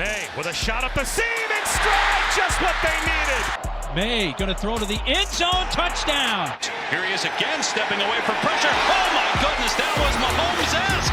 Maye with a shot up the seam and stride, just what they needed. Maye going to throw to the end zone, touchdown. Here he is again, stepping away from pressure. Oh my goodness, that was Mahomes-esque.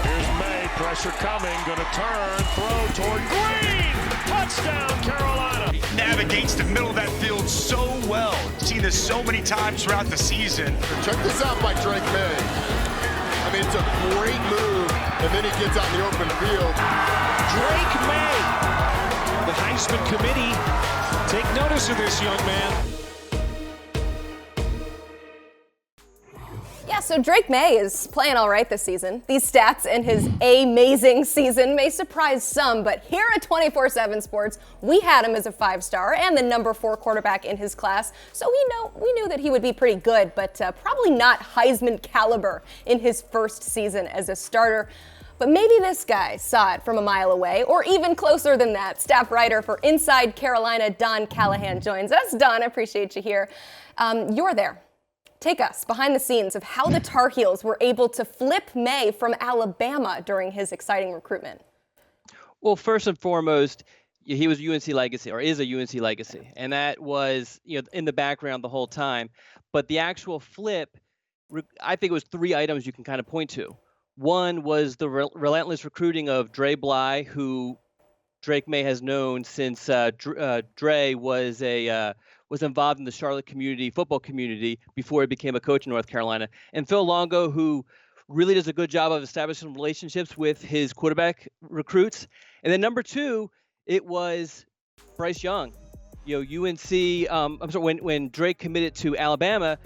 Here's Maye, pressure coming, gonna turn, throw toward Green. Touchdown, Carolina. He navigates the middle of that field so well. Seen this so many times throughout the season. Check this out by Drake Maye. I mean, it's a great move, and then he gets out in the open field. Drake Maye. The Heisman Committee take notice of this young man. Yeah, so Drake Maye is playing all right this season. These stats in his amazing season may surprise some, but here at 24/7 Sports, we had him as a 5-star and the number 4 quarterback in his class. So we knew that he would be pretty good, but probably not Heisman caliber in his first season as a starter. But maybe this guy saw it from a mile away, or even closer than that. Staff writer for Inside Carolina, Don Callahan, joins us. Don, I appreciate you here. You're there. Take us behind the scenes of how the Tar Heels were able to flip Maye from Alabama during his exciting recruitment. Well, first and foremost, he was UNC legacy, or is a UNC legacy, and that was in the background the whole time. But the actual flip, I think it was 3 items you can kind of point to. One was the relentless recruiting of Dre Bly, who Drake Maye has known since Dre was involved in the Charlotte football community before he became a coach in North Carolina. And Phil Longo, who really does a good job of establishing relationships with his quarterback recruits. And then number 2, it was Bryce Young. UNC, when Drake committed to Alabama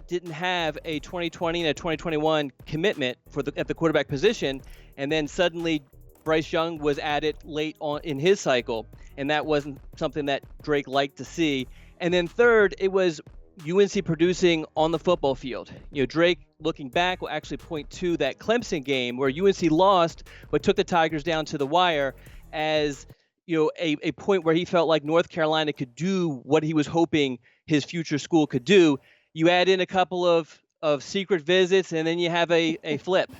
didn't have a 2020 and a 2021 commitment at the quarterback position. And then suddenly Bryce Young was added late on in his cycle, and that wasn't something that Drake liked to see. And then third, it was UNC producing on the football field. Drake, looking back, will actually point to that Clemson game where UNC lost but took the Tigers down to the wire as a point where he felt like North Carolina could do what he was hoping his future school could do. You add in a couple of secret visits, and then you have a flip.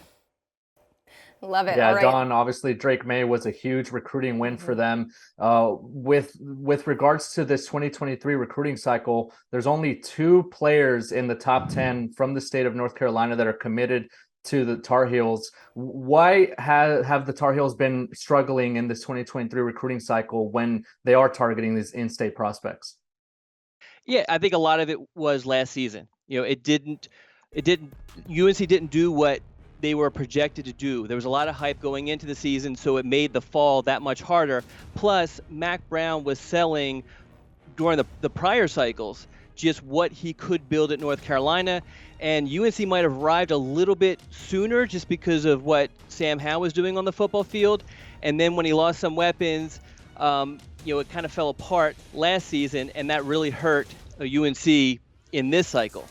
Love it. Yeah, all right. Don, obviously Drake Maye was a huge recruiting win for them. With regards to this 2023 recruiting cycle, there's only 2 players in the top 10 from the state of North Carolina that are committed to the Tar Heels. Why have the Tar Heels been struggling in this 2023 recruiting cycle when they are targeting these in-state prospects? Yeah, I think a lot of it was last season. UNC didn't do what they were projected to do. There was a lot of hype going into the season, so it made the fall that much harder. Plus, Mack Brown was selling during the prior cycles just what he could build at North Carolina, and UNC might have arrived a little bit sooner just because of what Sam Howell was doing on the football field. And then when he lost some weapons, it kind of fell apart last season, and that really hurt UNC in this cycle.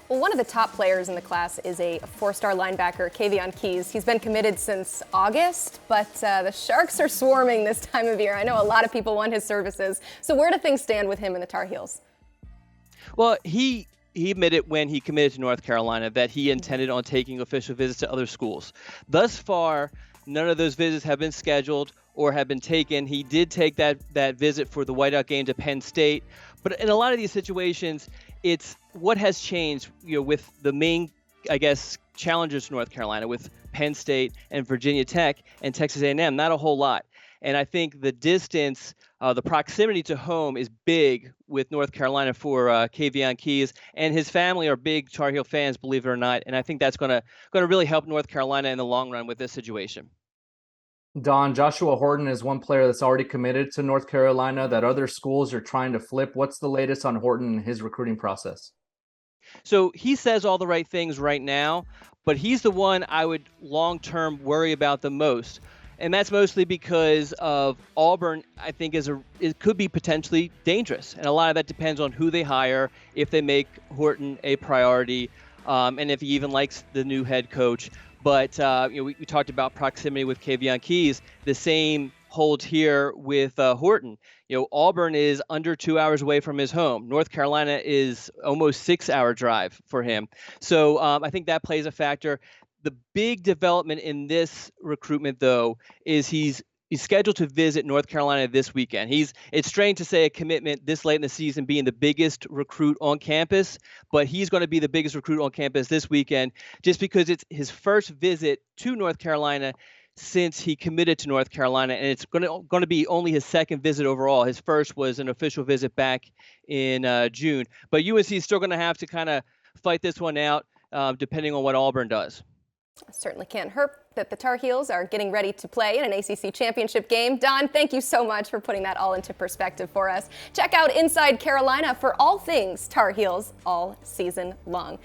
Well, one of the top players in the class is a 4-star linebacker, Callahan Keys. He's been committed since August, but the Sharks are swarming this time of year. I know a lot of people want his services. So where do things stand with him and the Tar Heels? Well, he admitted when he committed to North Carolina that he intended on taking official visits to other schools. Thus far, none of those visits have been scheduled or have been taken. He did take that visit for the whiteout game to Penn State. But in a lot of these situations, it's what has changed, with the main, challengers to North Carolina, with Penn State and Virginia Tech and Texas A&M, not a whole lot. And I think the distance, the proximity to home is big with North Carolina for Callahan Keys, and his family are big Tar Heel fans, believe it or not. And I think that's going to really help North Carolina in the long run with this situation. Don, Joshua Horton is one player that's already committed to North Carolina that other schools are trying to flip. What's the latest on Horton and his recruiting process? So he says all the right things right now, but he's the one I would long-term worry about the most. And that's mostly because of Auburn, I think, it could be potentially dangerous. And a lot of that depends on who they hire, if they make Horton a priority, and if he even likes the new head coach. But we talked about proximity with Callahan Keys. The same holds here with Horton. You know, Auburn is under 2 hours away from his home. North Carolina is almost 6-hour drive for him. So I think that plays a factor. The big development in this recruitment, though, is he's scheduled to visit North Carolina this weekend. It's strange to say a commitment this late in the season being the biggest recruit on campus, but he's going to be the biggest recruit on campus this weekend just because it's his first visit to North Carolina since he committed to North Carolina, and it's going to be only his second visit overall. His first was an official visit back in June. But UNC is still going to have to kind of fight this one out depending on what Auburn does. Certainly can't hurt that the Tar Heels are getting ready to play in an ACC championship game. Don, thank you so much for putting that all into perspective for us. Check out Inside Carolina for all things Tar Heels all season long.